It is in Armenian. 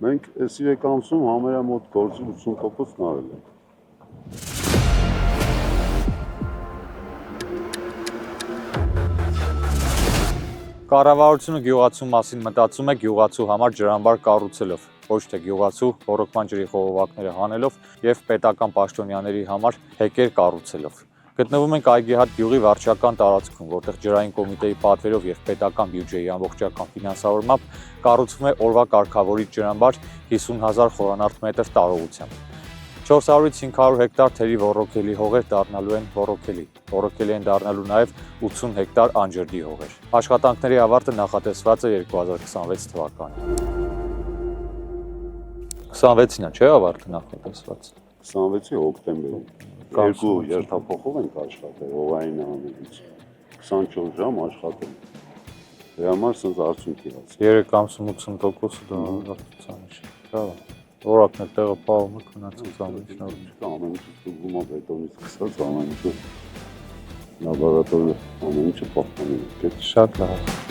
Մենք այս 3 ամսում համարյա մոտ գործի 80%-ն արել ենք։ Կառավարությունը գյուղացու մասին մտածում է գյուղացու համար ջրամբար կառուցելով, ոչ թե գյուղացու ռոռոկման ջրի խողովակները հանելով եւ պետական պաշտոնյաների համար հեկեր կառուցելով։ Գտնվում ենք Այգեհատ գյուղի վարչական տարածքում, որտեղ ջրային կոմիտեի պատվերով եւ պետական բյուջեի ամբողջական ֆինանսավորմամբ կառուցվում է օրվա կարգավորիչ ջրամբար 50,000 խորանարդ մետր տարողությամբ։ 400-ից 500 հեկտար թերի ոռոգելի հողեր դառնալու են ոռոգելի են դառնալու նաև 80 հեկտար անջրդի հողեր։ Աշխատանքների ավարտը նախատեսված է 2026 թվականին։ 26-ին է, չէ՞ ավարտը նախատեսված։ 26-ի հոկտեմբերին։ Երկու երթափոխով ենք աշխատել հողային անելից։ 24 ժամ աշխատել։ Դրա համար սենց արդյունք եղած։ 3 ամսում 80%-ը դա արդյունք է։ Բավական։ Որակն էլ տեղը պահում է քննածից ամեն ամեն ինչը ստուգում է բետոնից սկսած ամեն ինչը լաբորատորիա ամեն ինչը պահպանում է։ Շատ լավ։